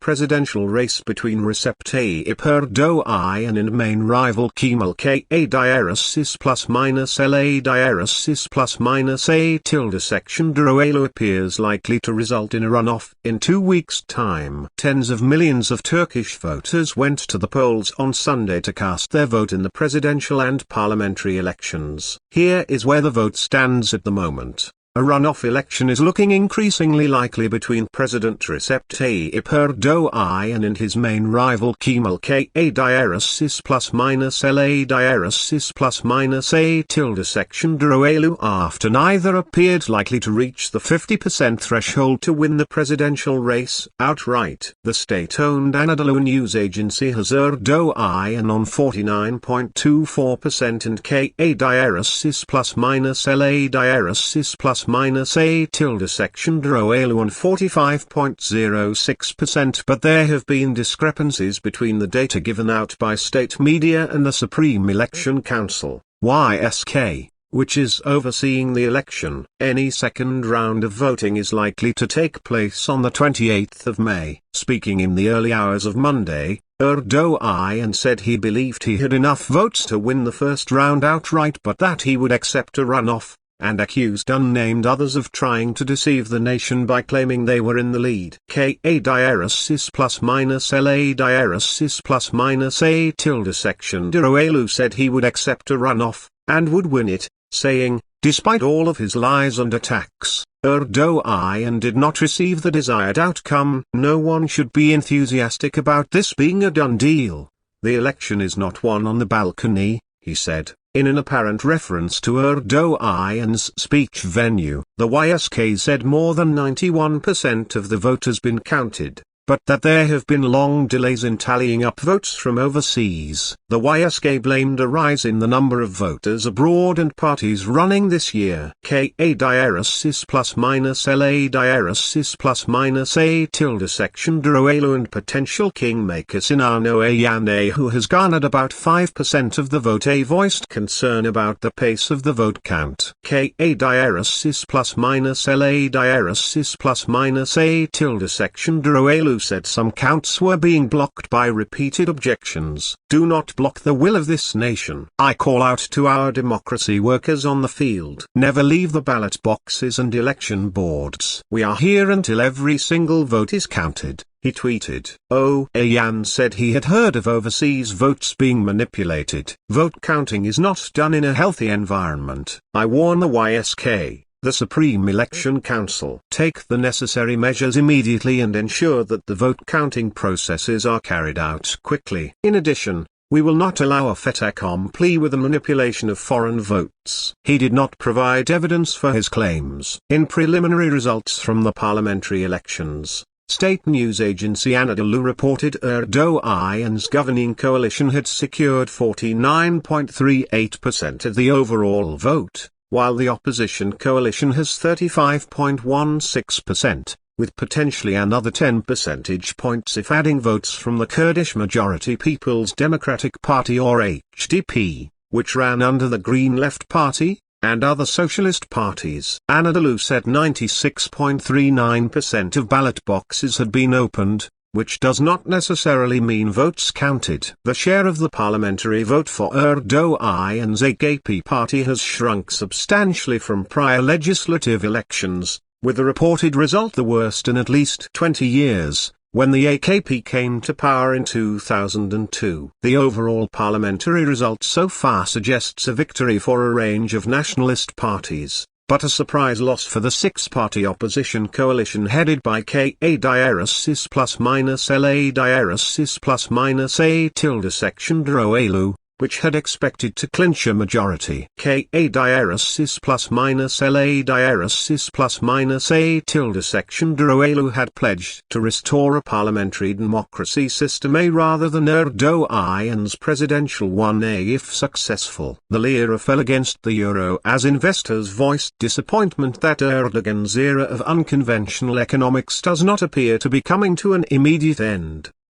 presidential race between Recep Tayyip Erdoğan and main rival Kemal Kılıçdaroğlu plus minus A tilde section Kılıçdaroğlu appears likely to result in a runoff. In 2 weeks' time, tens of millions of Turkish voters went to the polls on Sunday to cast their vote in the presidential and parliamentary elections. Here is where the vote stands at the moment. A runoff election is looking increasingly likely between President Recep Tayyip Erdoğan and his main rival Kemal Kılıçdaroğlu plus minus A tilde section Kılıçdaroğlu after neither appeared likely to reach the 50% threshold to win the presidential race outright. The state-owned Anadolu news agency has Erdoğan on 49.24% and Kılıçdaroğlu plus minus A tilde section Kılıçdaroğlu on 45.06%, but there have been discrepancies between the data given out by state media and the Supreme Election Council, YSK, which is overseeing the election. Any second round of voting is likely to take place on the 28th of May. Speaking in the early hours of Monday, Erdoğan said he believed he had enough votes to win the first round outright but that he would accept a runoff, and accused unnamed others of trying to deceive the nation by claiming they were in the lead. Kılıçdaroğlu plus minus A tilde section Kılıçdaroğlu said he would accept a runoff, and would win it, saying, despite all of his lies and attacks, Erdoğan did not receive the desired outcome. No one should be enthusiastic about this being a done deal. The election is not won on the balcony, he said, in an apparent reference to Erdoğan's speech venue. The YSK said more than 91% of the vote has been counted, but that there have been long delays in tallying up votes from overseas. The YSK blamed a rise in the number of voters abroad and parties running this year. Kılıçdaroğlu plus minus A tilde section Kılıçdaroğlu and potential kingmaker Sinan Oğan, who has garnered about 5% of the vote, voiced concern about the pace of the vote count. Kılıçdaroğlu plus minus A tilde section Kılıçdaroğlu said some counts were being blocked by repeated objections. Do not block the will of this nation. I call out to our democracy workers on the field. Never leave the ballot boxes and election boards. We are here until every single vote is counted, he tweeted. Oğan said he had heard of overseas votes being manipulated. Vote counting is not done in a healthy environment. I warn the YSK, the Supreme Election Council. Take the necessary measures immediately and ensure that the vote counting processes are carried out quickly. In addition, we will not allow a fait accompli with the manipulation of foreign votes. He did not provide evidence for his claims. In preliminary results from the parliamentary elections, state news agency Anadolu reported Erdoğan's governing coalition had secured 49.38% of the overall vote, while the opposition coalition has 35.16%, with potentially another 10 percentage points if adding votes from the Kurdish majority People's Democratic Party or HDP, which ran under the Green Left Party, and other socialist parties. Anadolu said 96.39% of ballot boxes had been opened, which does not necessarily mean votes counted. The share of the parliamentary vote for Erdoğan's AKP party has shrunk substantially from prior legislative elections, with the reported result the worst in at least 20 years, when the AKP came to power in 2002. The overall parliamentary result so far suggests a victory for a range of nationalist parties, but a surprise loss for the six-party opposition coalition headed by Kılıçdaroğlu plus minus A tilde section Kılıçdaroğlu, which had expected to clinch a majority. Kılıçdaroğlu plus minus A tilde section Kılıçdaroğlu had pledged to restore a parliamentary democracy system A rather than Erdoğan's presidential one A if successful. The lira fell against the euro as investors voiced disappointment that Erdoğan's era of unconventional economics does not appear to be coming to an immediate end.